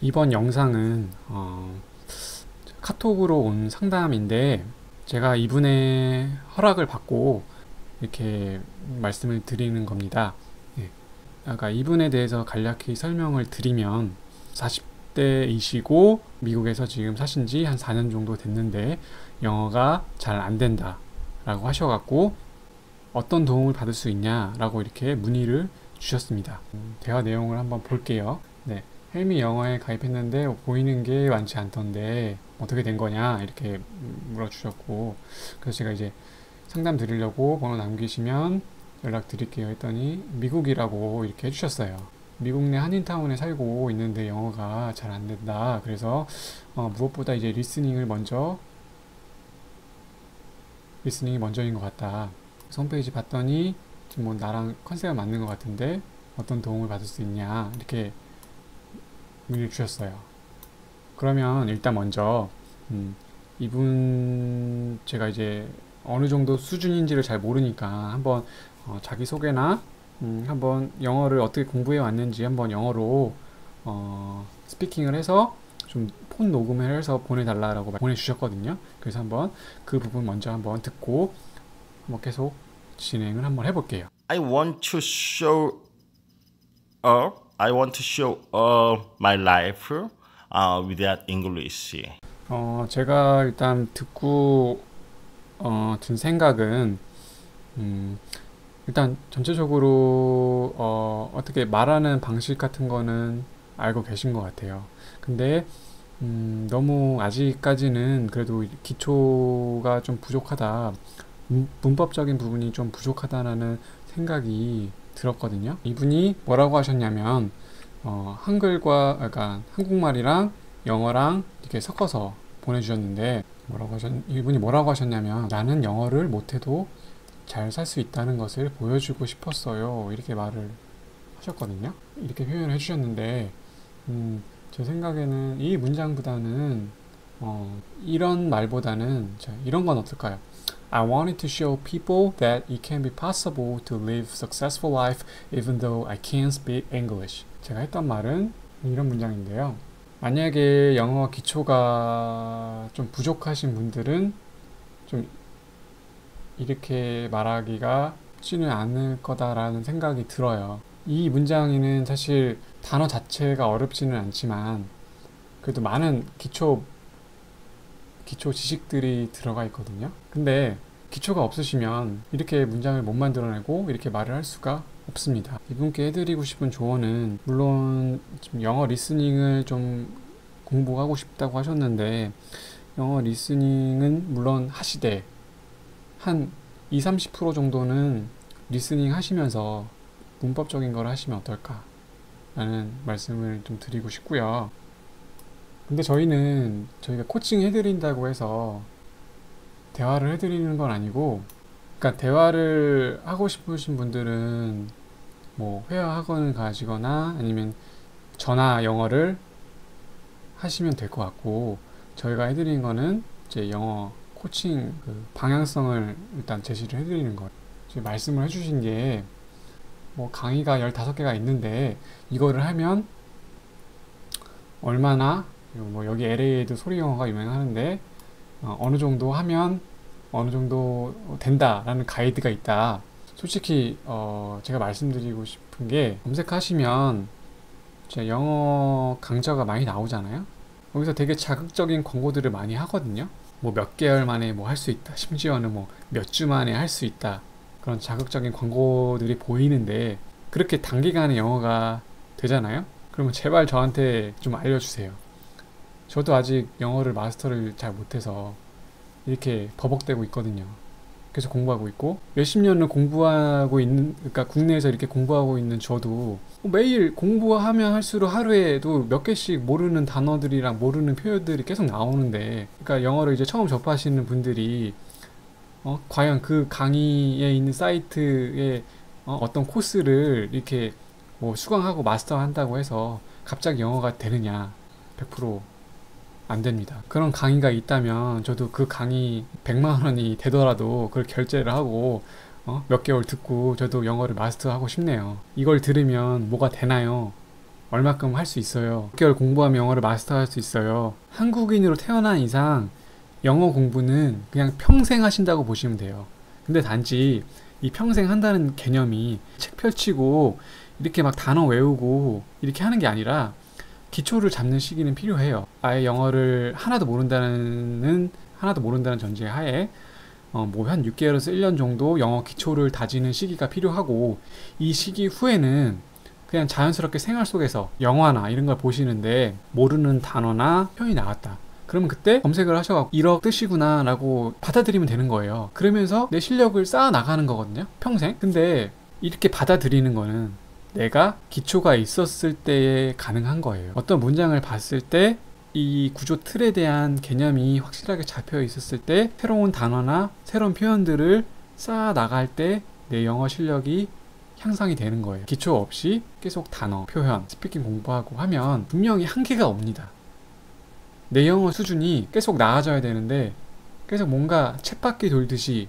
이번 영상은 카톡으로 온 상담인데 제가 이분의 허락을 받고 이렇게 말씀을 드리는 겁니다. 예. 아까 이분에 대해서 간략히 설명을 드리면 40대이시고 미국에서 지금 사신 지 한 4년 정도 됐는데 영어가 잘 안 된다 라고 하셔갖고 어떤 도움을 받을 수 있냐라고 이렇게 문의를 주셨습니다. 대화 내용을 한번 볼게요. 네. 헬미 영어에 가입했는데 보이는 게 많지 않던데 어떻게 된 거냐 이렇게 물어주셨고, 그래서 제가 이제 상담 드리려고 번호 남기시면 연락 드릴게요 했더니 미국이라고 이렇게 해주셨어요. 미국 내 한인타운에 살고 있는데 영어가 잘 안 된다. 그래서 무엇보다 이제 리스닝이 먼저인 것 같다. 그래서 홈페이지 봤더니 뭐 나랑 컨셉이 맞는 것 같은데 어떤 도움을 받을 수 있냐 이렇게 문의를 주셨어요. 그러면 일단 먼저 이분 제가 이제 어느 정도 수준인지를 잘 모르니까 한번 자기소개나 한번 영어를 어떻게 공부해 왔는지 한번 영어로 스피킹을 해서 좀 폰 녹음을 해서 보내달라고 보내주셨거든요. 그래서 한번 그 부분 먼저 한번 듣고 한번 계속 진행을 한번 해볼게요. I want to show my life without English. 제가 일단 듣고 든 생각은 일단 전체적으로 어떻게 말하는 방식 같은 거는 알고 계신 것 같아요. 근데 너무 아직까지는 그래도 기초가 좀 부족하다, 문법적인 부분이 좀 부족하다라는 생각이 들었거든요. 이분이 뭐라고 하셨냐면 그러니까 한국말이랑 영어랑 이렇게 섞어서 보내주셨는데 이분이 뭐라고 하셨냐면 나는 영어를 못해도 잘 살 수 있다는 것을 보여주고 싶었어요. 이렇게 말을 하셨거든요. 이렇게 표현을 해주셨는데 제 생각에는 이 문장보다는 이런 말보다는 이런 건 어떨까요? I wanted to show people that it can be possible to live successful life even though I can't speak English. 제가 했던 말은 이런 문장인데요. 만약에 영어 기초가 좀 부족하신 분들은 좀 이렇게 말하기가 쉽지는 않을 거다라는 생각이 들어요. 이 문장에는 사실 단어 자체가 어렵지는 않지만 그래도 많은 기초 지식들이 들어가 있거든요. 근데 기초가 없으시면 이렇게 문장을 못 만들어내고 이렇게 말을 할 수가 없습니다. 이분께 해드리고 싶은 조언은, 물론 지금 영어 리스닝을 좀 공부하고 싶다고 하셨는데 영어 리스닝은 물론 하시되 한 20-30% 정도는 리스닝 하시면서 문법적인 걸 하시면 어떨까 라는 말씀을 좀 드리고 싶고요. 근데 저희가 코칭 해드린다고 해서 대화를 해드리는 건 아니고, 그러니까 대화를 하고 싶으신 분들은 뭐 회화 학원을 가시거나 아니면 전화 영어를 하시면 될 것 같고, 저희가 해드리는 거는 이제 영어 코칭 그 방향성을 일단 제시를 해드리는 거예요. 지금 말씀을 해주신 게 뭐 강의가 15개가 있는데 이거를 하면 얼마나, 뭐 여기 LA에도 소리 영어가 유명하는데 어느 정도 하면 어느 정도 된다라는 가이드가 있다. 솔직히 제가 말씀드리고 싶은 게, 검색하시면 영어 강좌가 많이 나오잖아요. 거기서 되게 자극적인 광고들을 많이 하거든요. 뭐 몇 개월 만에 뭐 할 수 있다, 심지어는 뭐 몇 주 만에 할 수 있다, 그런 자극적인 광고들이 보이는데 그렇게 단기간에 영어가 되잖아요. 그러면 제발 저한테 좀 알려주세요. 저도 아직 영어를 마스터를 잘 못해서 이렇게 버벅대고 있거든요. 계속 공부하고 있고 몇십 년을 공부하고 있는, 그러니까 국내에서 이렇게 공부하고 있는 저도 매일 공부하면 할수록 하루에도 몇 개씩 모르는 단어들이랑 모르는 표현들이 계속 나오는데, 그러니까 영어를 이제 처음 접하시는 분들이 과연 그 강의에 있는 사이트에 어떤 코스를 이렇게 뭐 수강하고 마스터한다고 해서 갑자기 영어가 되느냐? 100%안 됩니다. 그런 강의가 있다면 저도 그 강의 100만 원이 되더라도 그걸 결제를 하고 몇 개월 듣고 저도 영어를 마스터하고 싶네요. 이걸 들으면 뭐가 되나요? 얼마큼 할 수 있어요. 6개월 공부하면 영어를 마스터할 수 있어요. 한국인으로 태어난 이상 영어 공부는 그냥 평생 하신다고 보시면 돼요. 근데 단지 이 평생 한다는 개념이 책 펼치고 이렇게 막 단어 외우고 이렇게 하는 게 아니라 기초를 잡는 시기는 필요해요. 아예 영어를 하나도 모른다는 전제 하에 뭐 한 6개월에서 1년 정도 영어 기초를 다지는 시기가 필요하고, 이 시기 후에는 그냥 자연스럽게 생활 속에서 영화나 이런 걸 보시는데 모르는 단어나 표현이 나왔다. 그러면 그때 검색을 하셔서 이런 뜻이구나 라고 받아들이면 되는 거예요. 그러면서 내 실력을 쌓아 나가는 거거든요, 평생. 근데 이렇게 받아들이는 거는 내가 기초가 있었을 때에 가능한 거예요. 어떤 문장을 봤을 때 이 구조 틀에 대한 개념이 확실하게 잡혀 있었을 때 새로운 단어나 새로운 표현들을 쌓아 나갈 때 내 영어 실력이 향상이 되는 거예요. 기초 없이 계속 단어, 표현, 스피킹 공부하고 하면 분명히 한계가 옵니다. 내 영어 수준이 계속 나아져야 되는데 계속 뭔가 쳇바퀴 돌듯이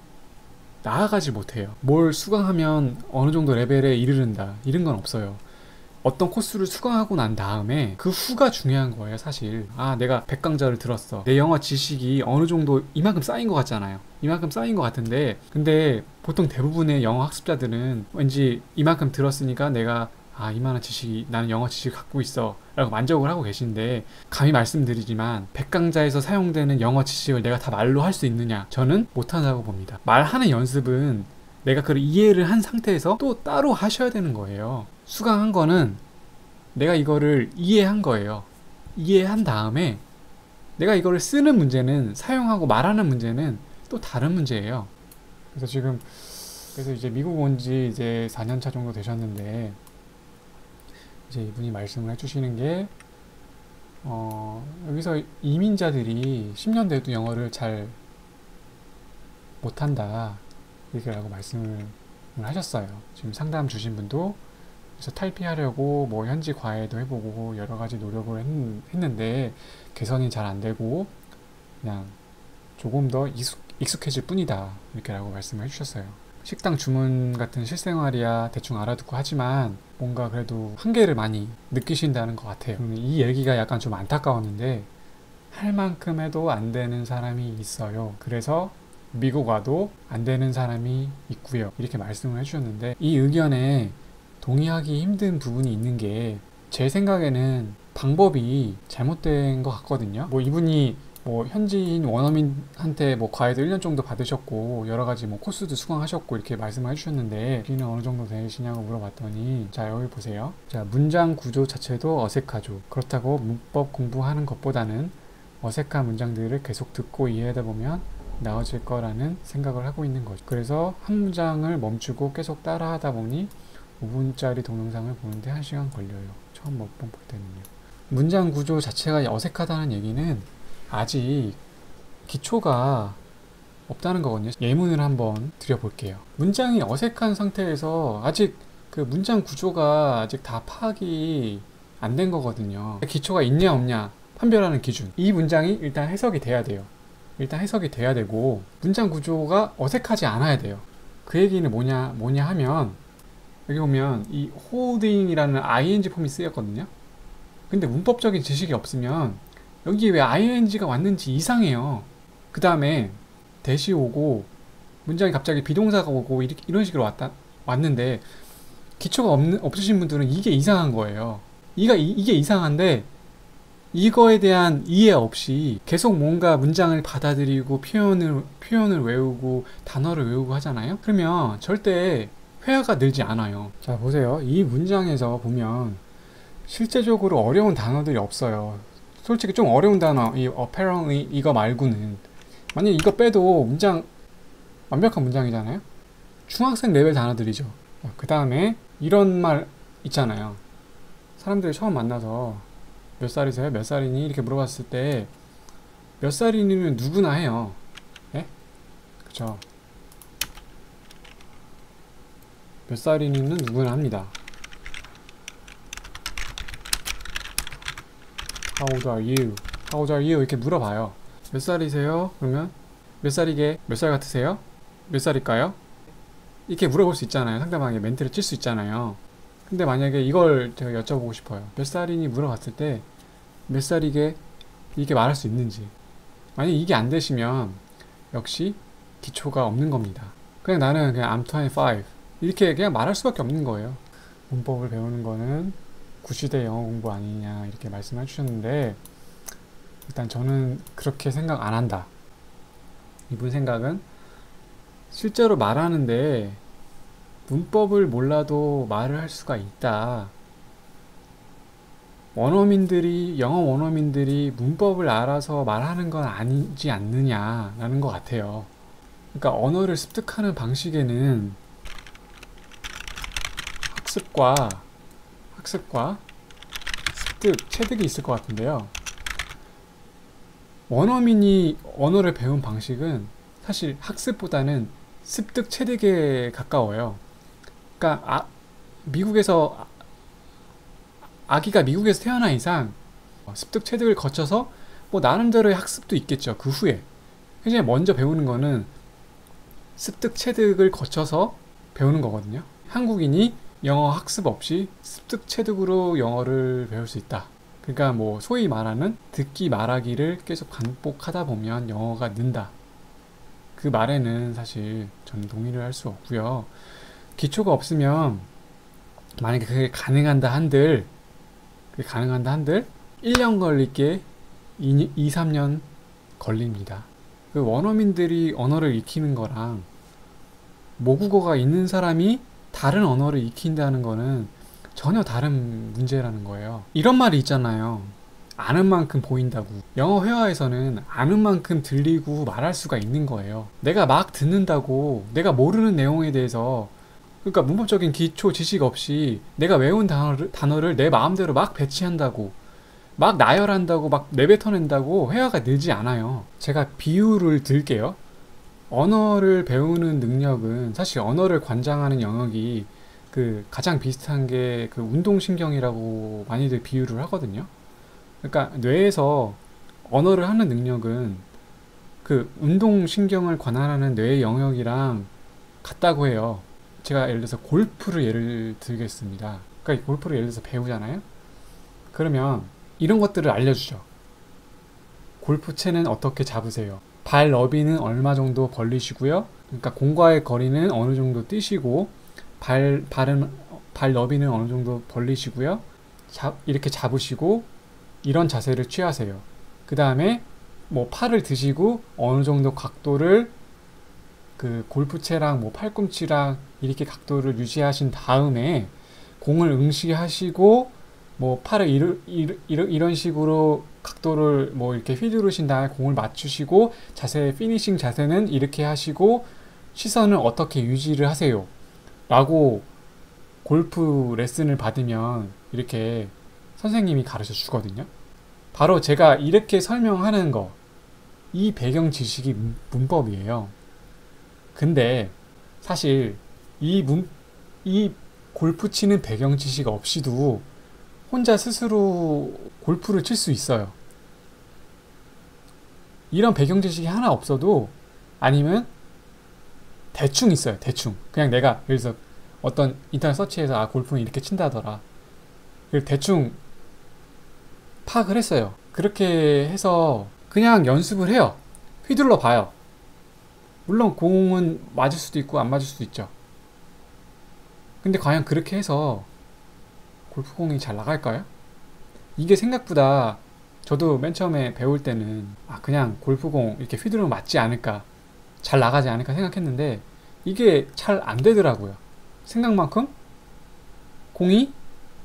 나아가지 못해요. 뭘 수강하면 어느 정도 레벨에 이르른다, 이런 건 없어요. 어떤 코스를 수강하고 난 다음에 그 후가 중요한 거예요, 사실. 아, 내가 100강좌를 들었어. 내 영어 지식이 어느 정도 이만큼 쌓인 것 같잖아요. 이만큼 쌓인 것 같은데, 근데 보통 대부분의 영어 학습자들은 왠지 이만큼 들었으니까 내가 이만한 지식이, 나는 영어 지식을 갖고 있어 라고 만족을 하고 계신데, 감히 말씀드리지만 100강좌에서 사용되는 영어 지식을 내가 다 말로 할 수 있느냐? 저는 못한다고 봅니다. 말하는 연습은 내가 그걸 이해를 한 상태에서 또 따로 하셔야 되는 거예요. 수강한 거는 내가 이거를 이해한 거예요. 이해한 다음에 내가 이거를 쓰는 문제는, 사용하고 말하는 문제는 또 다른 문제예요. 그래서 이제 미국 온 지 이제 4년차 정도 되셨는데, 이제 이분이 말씀을 해주시는 게, 여기서 이민자들이 10년 돼도 영어를 잘 못한다, 이렇게라고 말씀을 하셨어요. 지금 상담 주신 분도 그래서 탈피하려고 뭐 현지 과외도 해보고 여러 가지 노력을 했는데 개선이 잘 안 되고 그냥 조금 더 익숙해질 뿐이다, 이렇게라고 말씀을 해주셨어요. 식당 주문 같은 실생활이야 대충 알아듣고 하지만 뭔가 그래도 한계를 많이 느끼신다는 것 같아요. 이 얘기가 약간 좀 안타까웠는데, 할 만큼 해도 안 되는 사람이 있어요. 그래서 미국 와도 안 되는 사람이 있고요, 이렇게 말씀을 해주셨는데, 이 의견에 동의하기 힘든 부분이 있는 게, 제 생각에는 방법이 잘못된 것 같거든요. 뭐 이분이 뭐 현지인 원어민한테 뭐 과외도 1년 정도 받으셨고 여러 가지 뭐 코스도 수강하셨고 이렇게 말씀을 해주셨는데, 여기는 어느 정도 되시냐고 물어봤더니, 자, 여기 보세요. 자, 문장 구조 자체도 어색하죠. 그렇다고 문법 공부하는 것보다는 어색한 문장들을 계속 듣고 이해하다 보면 나아질 거라는 생각을 하고 있는 거죠. 그래서 한 문장을 멈추고 계속 따라 하다 보니 5분짜리 동영상을 보는데 1시간 걸려요. 처음 몇 번 볼 때는요. 문장 구조 자체가 어색하다는 얘기는 아직 기초가 없다는 거거든요. 예문을 한번 드려볼게요. 문장이 어색한 상태에서 아직 그 문장 구조가 아직 다 파악이 안 된 거거든요. 기초가 있냐 없냐 판별하는 기준, 이 문장이 일단 해석이 돼야 돼요. 일단 해석이 돼야 되고 문장 구조가 어색하지 않아야 돼요. 그 얘기는 뭐냐 하면, 여기 보면 이 holding이라는 ing 폼이 쓰였거든요. 근데 문법적인 지식이 없으면 여기에 왜 ing가 왔는지 이상해요. 그 다음에 대시 오고 문장이 갑자기 비동사가 오고 이런 식으로 왔는데 기초가 없으신 분들은 이게 이상한 거예요. 이게 이상한데, 이거에 대한 이해 없이 계속 뭔가 문장을 받아들이고 표현을 외우고 단어를 외우고 하잖아요. 그러면 절대 회화가 늘지 않아요. 자, 보세요. 이 문장에서 보면 실제적으로 어려운 단어들이 없어요. 솔직히 좀 어려운 단어, 이 apparently 이거 말고는, 만약 이거 빼도 문장 완벽한 문장이잖아요. 중학생 레벨 단어들이죠. 그 다음에 이런 말 있잖아요. 사람들이 처음 만나서 몇 살이세요? 몇 살이니? 이렇게 물어봤을 때 몇 살이니는 누구나 해요. 예? 그쵸? 몇 살이니는 누구나 합니다. How old are you? How old are you? 이렇게 물어봐요. 몇 살이세요? 그러면 몇 살이게? 몇 살 같으세요? 몇 살일까요? 이렇게 물어볼 수 있잖아요. 상대방에게 멘트를 칠 수 있잖아요. 근데 만약에 이걸 제가 여쭤보고 싶어요. 몇 살이니 물어봤을 때 몇 살이게 이게 말할 수 있는지. 만약에 이게 안 되시면 역시 기초가 없는 겁니다. 그냥 나는 그냥 I'm 25 이렇게 그냥 말할 수밖에 없는 거예요. 문법을 배우는 거는 구시대 영어 공부 아니냐 이렇게 말씀해 주셨는데 일단 저는 그렇게 생각 안 한다. 이분 생각은 실제로 말하는데 문법을 몰라도 말을 할 수가 있다. 영어 원어민들이 문법을 알아서 말하는 건 아니지 않느냐라는 것 같아요. 그러니까 언어를 습득하는 방식에는 학습과 습득, 체득이 있을 것 같은데요. 원어민이 언어를 배운 방식은 사실 학습보다는 습득, 체득에 가까워요. 그러니까 아기가 미국에서 태어난 이상 습득, 체득을 거쳐서 뭐 나름대로의 학습도 있겠죠. 그 후에. 그냥 먼저 배우는 거는 습득, 체득을 거쳐서 배우는 거거든요. 한국인이 영어 학습 없이 습득, 체득으로 영어를 배울 수 있다. 그러니까 뭐 소위 말하는 듣기 말하기를 계속 반복하다 보면 영어가 는다. 그 말에는 사실 저는 동의를 할 수 없고요. 기초가 없으면 만약에 그게 가능한다 한들 1년 걸릴게 2, 3년 걸립니다. 그 원어민들이 언어를 익히는 거랑 모국어가 있는 사람이 다른 언어를 익힌다는 거는 전혀 다른 문제라는 거예요. 이런 말이 있잖아요. 아는 만큼 보인다고. 영어 회화에서는 아는 만큼 들리고 말할 수가 있는 거예요. 내가 막 듣는다고 내가 모르는 내용에 대해서 그러니까 문법적인 기초 지식 없이 내가 외운 단어를 내 마음대로 막 배치한다고 막 나열한다고 막 내뱉어낸다고 회화가 늘지 않아요. 제가 비유를 들게요. 언어를 배우는 능력은 사실 언어를 관장하는 영역이 그 가장 비슷한 게 그 운동신경이라고 많이들 비유를 하거든요. 그러니까 뇌에서 언어를 하는 능력은 그 운동신경을 관할하는 뇌의 영역이랑 같다고 해요. 제가 예를 들어서 골프를 예를 들겠습니다. 그러니까 골프를 예를 들어서 배우잖아요. 그러면 이런 것들을 알려주죠. 골프채는 어떻게 잡으세요? 발 너비는 얼마 정도 벌리시고요. 그러니까 공과의 거리는 어느 정도 뛰시고 발 너비는 어느 정도 벌리시고요. 이렇게 잡으시고 이런 자세를 취하세요. 그 다음에 뭐 팔을 드시고 어느 정도 각도를 그 골프채랑 뭐 팔꿈치랑 이렇게 각도를 유지하신 다음에 공을 응시하시고 뭐 팔을 이런 식으로 각도를 뭐 이렇게 휘두르신 다음에 공을 맞추시고 피니싱 자세는 이렇게 하시고 시선을 어떻게 유지를 하세요 라고 골프 레슨을 받으면 이렇게 선생님이 가르쳐 주거든요. 바로 제가 이렇게 설명하는 거, 이 배경 지식이 문법이에요. 근데 사실 이 골프 치는 배경 지식 없이도 혼자 스스로 골프를 칠 수 있어요. 이런 배경 지식이 하나 없어도 아니면 대충 있어요. 대충. 그냥 내가 예를 들어서 어떤 인터넷 서치해서 골프는 이렇게 친다더라. 대충 파악을 했어요. 그렇게 해서 그냥 연습을 해요. 휘둘러 봐요. 물론 공은 맞을 수도 있고 안 맞을 수도 있죠. 근데 과연 그렇게 해서 골프공이 잘 나갈까요? 이게 생각보다 저도 맨 처음에 배울 때는 그냥 골프공 이렇게 휘두르면 맞지 않을까, 잘 나가지 않을까 생각했는데 이게 잘 안 되더라고요. 생각만큼 공이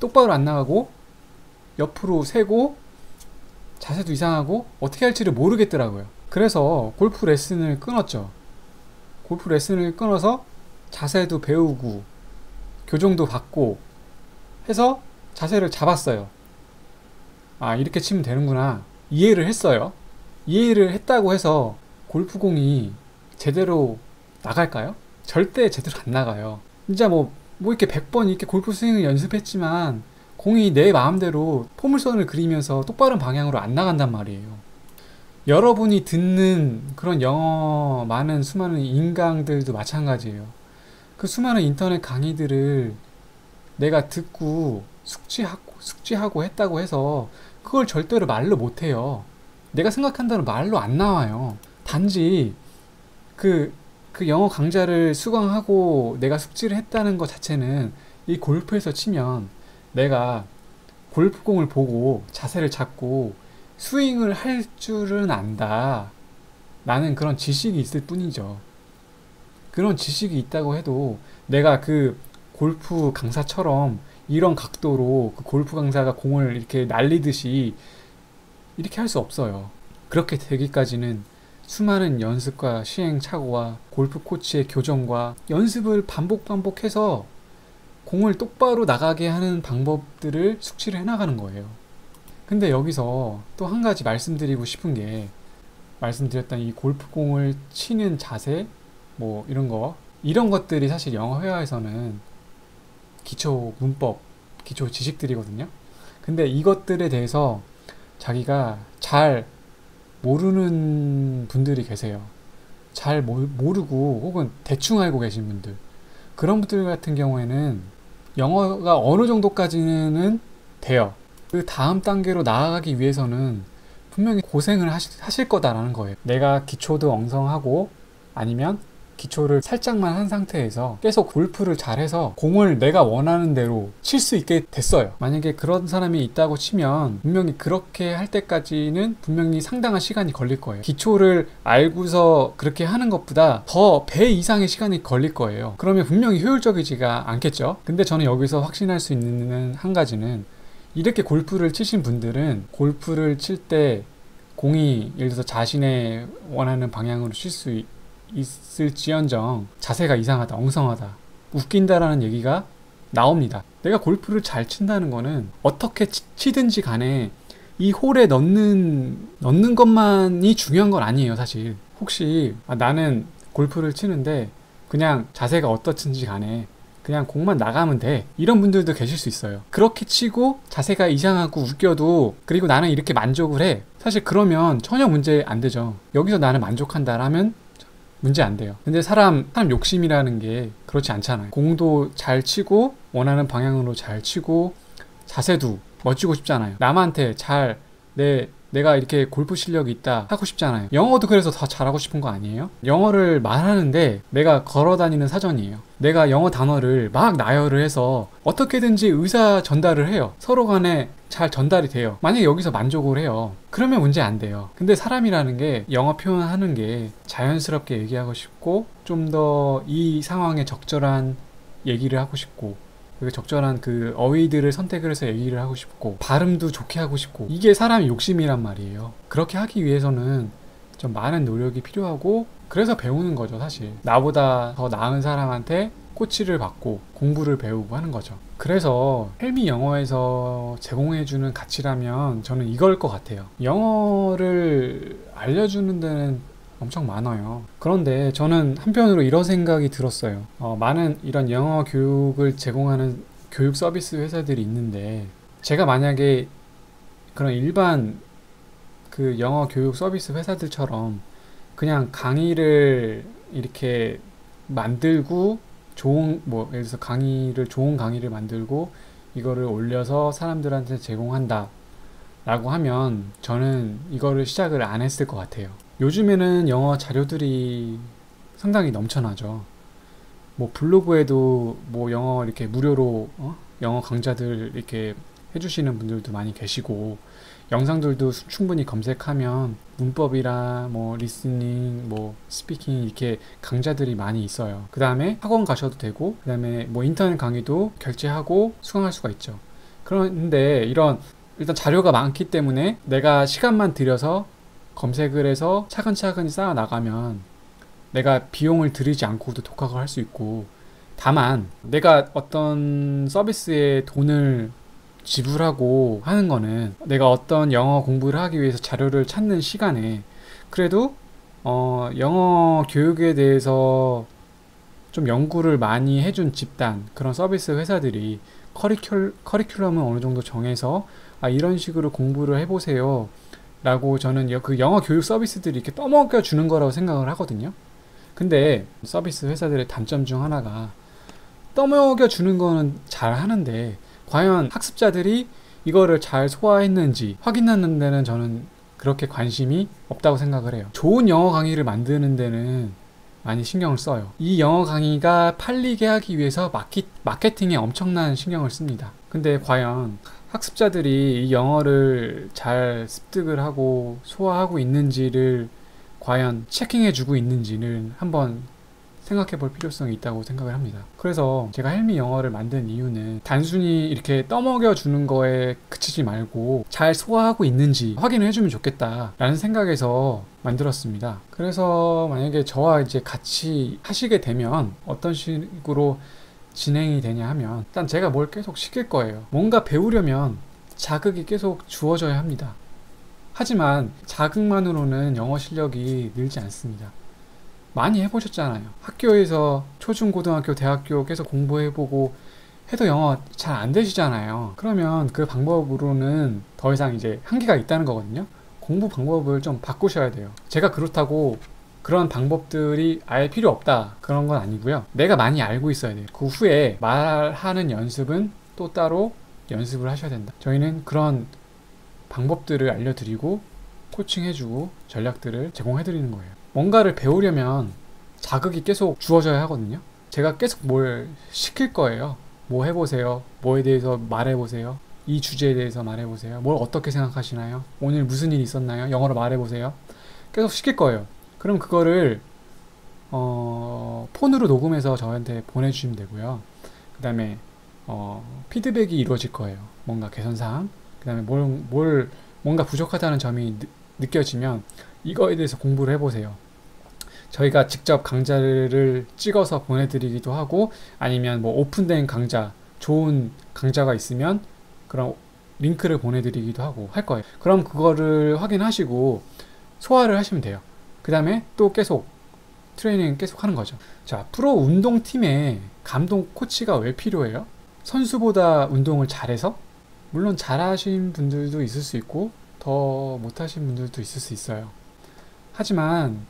똑바로 안 나가고 옆으로 새고 자세도 이상하고 어떻게 할지를 모르겠더라고요. 그래서 골프 레슨을 끊었죠. 골프 레슨을 끊어서 자세도 배우고 교정도 받고 해서 자세를 잡았어요. 이렇게 치면 되는구나. 이해를 했어요. 이해를 했다고 해서 골프공이 제대로 나갈까요? 절대 제대로 안 나가요. 진짜 뭐 이렇게 100번 이렇게 골프 스윙을 연습했지만 공이 내 마음대로 포물선을 그리면서 똑바른 방향으로 안 나간단 말이에요. 여러분이 듣는 그런 영어 많은 수많은 인강들도 마찬가지예요. 그 수많은 인터넷 강의들을 내가 듣고 숙지하고 했다고 해서 그걸 절대로 말로 못해요. 내가 생각한 대로 말로 안 나와요. 단지 그 영어 강좌를 수강하고 내가 숙지를 했다는 것 자체는 이 골프에서 치면 내가 골프공을 보고 자세를 잡고 스윙을 할 줄은 안다. 나는 그런 지식이 있을 뿐이죠. 그런 지식이 있다고 해도 내가 그 골프 강사처럼 이런 각도로 그 골프 강사가 공을 이렇게 날리듯이 이렇게 할 수 없어요. 그렇게 되기까지는 수많은 연습과 시행착오와 골프 코치의 교정과 연습을 반복해서 공을 똑바로 나가게 하는 방법들을 숙지를 해나가는 거예요. 근데 여기서 또 한 가지 말씀드리고 싶은 게, 말씀드렸던 이 골프공을 치는 자세, 뭐 이런 것들이 사실 영어 회화에서는 기초 문법, 기초 지식들이거든요. 근데 이것들에 대해서 자기가 잘 모르는 분들이 계세요. 잘 모르고 혹은 대충 알고 계신 분들. 그런 분들 같은 경우에는 영어가 어느 정도까지는 돼요. 그 다음 단계로 나아가기 위해서는 분명히 고생을 하실 거다라는 거예요. 내가 기초도 엉성하고 아니면 기초를 살짝만 한 상태에서 계속 골프를 잘해서 공을 내가 원하는 대로 칠 수 있게 됐어요. 만약에 그런 사람이 있다고 치면 분명히 그렇게 할 때까지는 분명히 상당한 시간이 걸릴 거예요. 기초를 알고서 그렇게 하는 것보다 더 배 이상의 시간이 걸릴 거예요. 그러면 분명히 효율적이지가 않겠죠. 근데 저는 여기서 확신할 수 있는 한 가지는, 이렇게 골프를 치신 분들은 골프를 칠 때 공이 예를 들어서 자신의 원하는 방향으로 칠 수 있을지언정 자세가 이상하다, 엉성하다, 웃긴다라는 얘기가 나옵니다. 내가 골프를 잘 친다는 거는 어떻게 치든지 간에 이 홀에 넣는 것만이 중요한 건 아니에요, 사실. 혹시 나는 골프를 치는데 그냥 자세가 어떻든지 간에 그냥 공만 나가면 돼, 이런 분들도 계실 수 있어요. 그렇게 치고 자세가 이상하고 웃겨도 그리고 나는 이렇게 만족을 해, 사실 그러면 전혀 문제 안 되죠. 여기서 나는 만족한다라면 문제 안 돼요. 근데 사람 욕심이라는 게 그렇지 않잖아요. 공도 잘 치고 원하는 방향으로 잘 치고 자세도 멋지고 싶잖아요. 남한테 내가 이렇게 골프 실력이 있다 하고 싶잖아요. 영어도 그래서 더 잘하고 싶은 거 아니에요? 영어를 말하는데 내가 걸어다니는 사전이에요. 내가 영어 단어를 막 나열을 해서 어떻게든지 의사 전달을 해요. 서로 간에 잘 전달이 돼요. 만약에 여기서 만족을 해요, 그러면 문제 안 돼요. 근데 사람이라는 게 영어 표현하는 게 자연스럽게 얘기하고 싶고 좀 더 이 상황에 적절한 얘기를 하고 싶고 그 적절한 그 어휘들을 선택을 해서 얘기를 하고 싶고 발음도 좋게 하고 싶고, 이게 사람의 욕심이란 말이에요. 그렇게 하기 위해서는 좀 많은 노력이 필요하고, 그래서 배우는 거죠, 사실. 나보다 더 나은 사람한테 코치를 받고 공부를 배우고 하는 거죠. 그래서 헬미 영어에서 제공해주는 가치라면 저는 이걸 것 같아요. 영어를 알려주는 데는 엄청 많아요. 그런데 저는 한편으로 이런 생각이 들었어요. 많은 이런 영어 교육을 제공하는 교육 서비스 회사들이 있는데, 제가 만약에 그런 일반 그 영어 교육 서비스 회사들처럼 그냥 강의를 이렇게 만들고 예를 들어서 좋은 강의를 만들고 이거를 올려서 사람들한테 제공한다 라고 하면 저는 이거를 시작을 안 했을 것 같아요. 요즘에는 영어 자료들이 상당히 넘쳐나죠. 뭐 블로그에도 뭐 영어 이렇게 무료로 영어 강좌들 이렇게 해주시는 분들도 많이 계시고, 영상들도 충분히 검색하면 문법이랑 뭐 리스닝, 뭐 스피킹 이렇게 강좌들이 많이 있어요. 그 다음에 학원 가셔도 되고, 그 다음에 뭐 인터넷 강의도 결제하고 수강할 수가 있죠. 그런데 일단 자료가 많기 때문에 내가 시간만 들여서 검색을 해서 차근차근히 쌓아 나가면 내가 비용을 들이지 않고도 독학을 할 수 있고, 다만 내가 어떤 서비스에 돈을 지불하고 하는 거는 내가 어떤 영어 공부를 하기 위해서 자료를 찾는 시간에 그래도 영어 교육에 대해서 좀 연구를 많이 해준 집단, 그런 서비스 회사들이 커리큘럼을 어느 정도 정해서 이런 식으로 공부를 해보세요 라고 저는 그 영어 교육 서비스들이 이렇게 떠먹여 주는 거라고 생각을 하거든요. 근데 서비스 회사들의 단점 중 하나가 떠먹여 주는 거는 잘 하는데 과연 학습자들이 이거를 잘 소화했는지 확인하는 데는 저는 그렇게 관심이 없다고 생각을 해요. 좋은 영어 강의를 만드는 데는 많이 신경을 써요. 이 영어 강의가 팔리게 하기 위해서 마케팅에 엄청난 신경을 씁니다. 근데 과연 학습자들이 이 영어를 잘 습득을 하고 소화하고 있는지를 과연 체킹해주고 있는지는 한번 생각해 볼 필요성이 있다고 생각을 합니다. 그래서 제가 헬미 영어를 만든 이유는 단순히 이렇게 떠먹여 주는 거에 그치지 말고 잘 소화하고 있는지 확인을 해주면 좋겠다 라는 생각에서 만들었습니다. 그래서 만약에 저와 이제 같이 하시게 되면 어떤 식으로 진행이 되냐 하면 일단 제가 뭘 계속 시킬 거예요. 뭔가 배우려면 자극이 계속 주어져야 합니다. 하지만 자극만으로는 영어 실력이 늘지 않습니다. 많이 해보셨잖아요. 학교에서 초중 고등학교 대학교 계속 공부해보고 해도 영어 잘 안 되시잖아요. 그러면 그 방법으로는 더 이상 이제 한계가 있다는 거거든요. 공부 방법을 좀 바꾸셔야 돼요. 제가 그렇다고 그런 방법들이 아예 필요 없다 그런 건 아니고요. 내가 많이 알고 있어야 돼요. 그 후에 말하는 연습은 또 따로 연습을 하셔야 된다. 저희는 그런 방법들을 알려드리고 코칭해주고 전략들을 제공해드리는 거예요. 뭔가를 배우려면 자극이 계속 주어져야 하거든요. 제가 계속 뭘 시킬 거예요. 뭐 해보세요. 뭐에 대해서 말해보세요. 이 주제에 대해서 말해보세요. 뭘 어떻게 생각하시나요? 오늘 무슨 일이 있었나요? 영어로 말해보세요. 계속 시킬 거예요. 그럼 그거를 폰으로 녹음해서 저한테 보내주시면 되고요. 그 다음에 피드백이 이루어질 거예요. 뭔가 개선사항. 그 다음에 뭔가 부족하다는 점이 느껴지면 이거에 대해서 공부를 해보세요. 저희가 직접 강좌를 찍어서 보내드리기도 하고 아니면 뭐 오픈된 강좌, 좋은 강좌가 있으면 그런 링크를 보내드리기도 하고 할 거예요. 그럼 그거를 확인하시고 소화를 하시면 돼요. 그 다음에 또 계속 트레이닝 계속 하는 거죠. 자, 프로 운동팀에 감독 코치가 왜 필요해요? 선수보다 운동을 잘해서? 물론 잘하신 분들도 있을 수 있고 더 못하신 분들도 있을 수 있어요. 하지만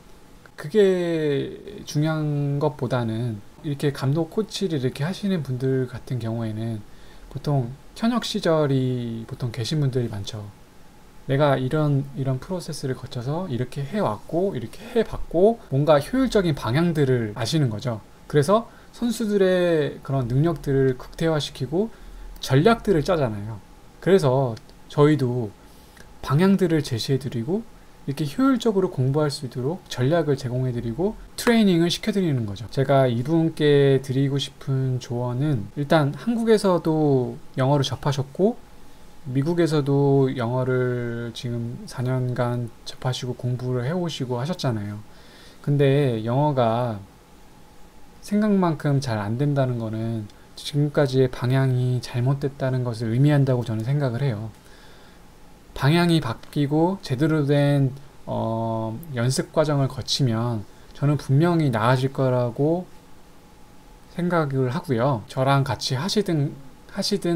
그게 중요한 것보다는 이렇게 감독 코치를 이렇게 하시는 분들 같은 경우에는 보통 현역 시절이 보통 계신 분들이 많죠. 내가 이런 프로세스를 거쳐서 이렇게 해왔고 이렇게 해봤고 뭔가 효율적인 방향들을 아시는 거죠. 그래서 선수들의 그런 능력들을 극대화시키고 전략들을 짜잖아요. 그래서 저희도 방향들을 제시해드리고 이렇게 효율적으로 공부할 수 있도록 전략을 제공해드리고 트레이닝을 시켜드리는 거죠. 제가 이분께 드리고 싶은 조언은 일단 한국에서도 영어를 접하셨고 미국에서도 영어를 지금 4년간 접하시고 공부를 해오시고 하셨잖아요. 근데 영어가 생각만큼 잘 안 된다는 거는 지금까지의 방향이 잘못됐다는 것을 의미한다고 저는 생각을 해요. 방향이 바뀌고 제대로 된 연습 과정을 거치면 저는 분명히 나아질 거라고 생각을 하고요. 저랑 같이 하시든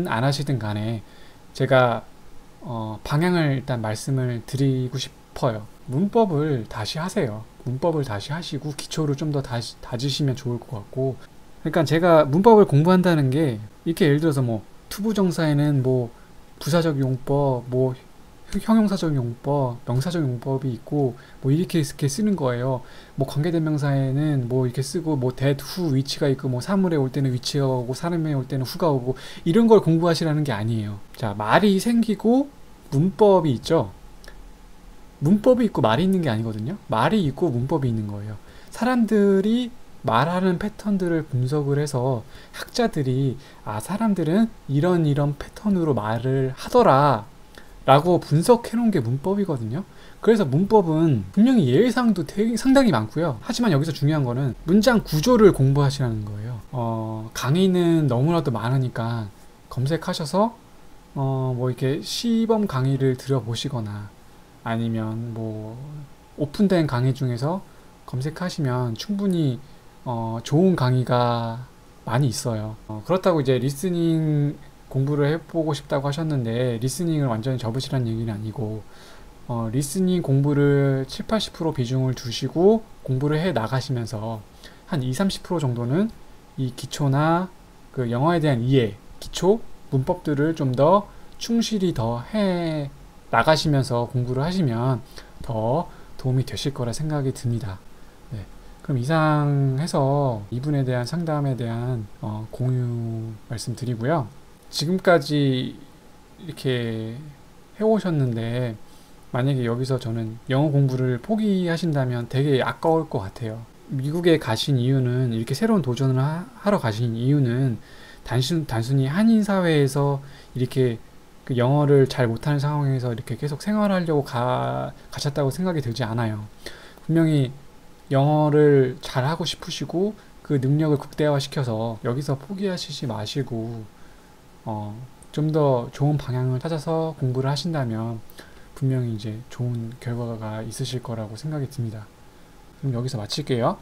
안 하시든 간에 제가 방향을 일단 말씀을 드리고 싶어요. 문법을 다시 하세요. 문법을 다시 하시고 기초를 좀 더 다지시면 좋을 것 같고, 그러니까 제가 문법을 공부한다는 게 이렇게 예를 들어서 뭐 투부정사에는 뭐 부사적 용법, 뭐 형용사적 용법, 명사적 용법이 있고 뭐 이렇게 쓰는 거예요. 뭐 관계대명사에는 뭐 이렇게 쓰고 뭐 that, who 위치가 있고 뭐 사물에 올 때는 위치가 오고 사람에 올 때는 who가 오고 이런 걸 공부하시라는 게 아니에요. 자, 말이 생기고 문법이 있죠. 문법이 있고 말이 있는 게 아니거든요. 말이 있고 문법이 있는 거예요. 사람들이 말하는 패턴들을 분석을 해서 학자들이 사람들은 이런 패턴으로 말을 하더라 라고 분석해 놓은 게 문법이거든요. 그래서 문법은 분명히 예외사항도 상당히 많고요. 하지만 여기서 중요한 거는 문장 구조를 공부하시라는 거예요. 강의는 너무나도 많으니까 검색하셔서 뭐 이렇게 시범 강의를 들어보시거나 아니면 뭐 오픈된 강의 중에서 검색하시면 충분히 좋은 강의가 많이 있어요. 그렇다고 이제 리스닝 공부를 해보고 싶다고 하셨는데 리스닝을 완전히 접으시라는 얘기는 아니고 리스닝 공부를 70-80% 비중을 두시고 공부를 해 나가시면서 한 20-30% 정도는 이 기초나 그 영어에 대한 이해, 기초, 문법들을 좀 더 충실히 더 해 나가시면서 공부를 하시면 더 도움이 되실 거라 생각이 듭니다. 네. 그럼 이상 해서 이분에 대한 상담에 대한 공유 말씀드리고요. 지금까지 이렇게 해오셨는데 만약에 여기서 저는 영어 공부를 포기하신다면 되게 아까울 것 같아요. 미국에 가신 이유는 이렇게 새로운 도전을 하러 가신 이유는 단순히 한인 사회에서 이렇게 그 영어를 잘 못하는 상황에서 이렇게 계속 생활하려고 가셨다고 생각이 들지 않아요. 분명히 영어를 잘하고 싶으시고 그 능력을 극대화시켜서 여기서 포기하시지 마시고 좀 더 좋은 방향을 찾아서 공부를 하신다면 분명히 이제 좋은 결과가 있으실 거라고 생각이 듭니다. 그럼 여기서 마칠게요.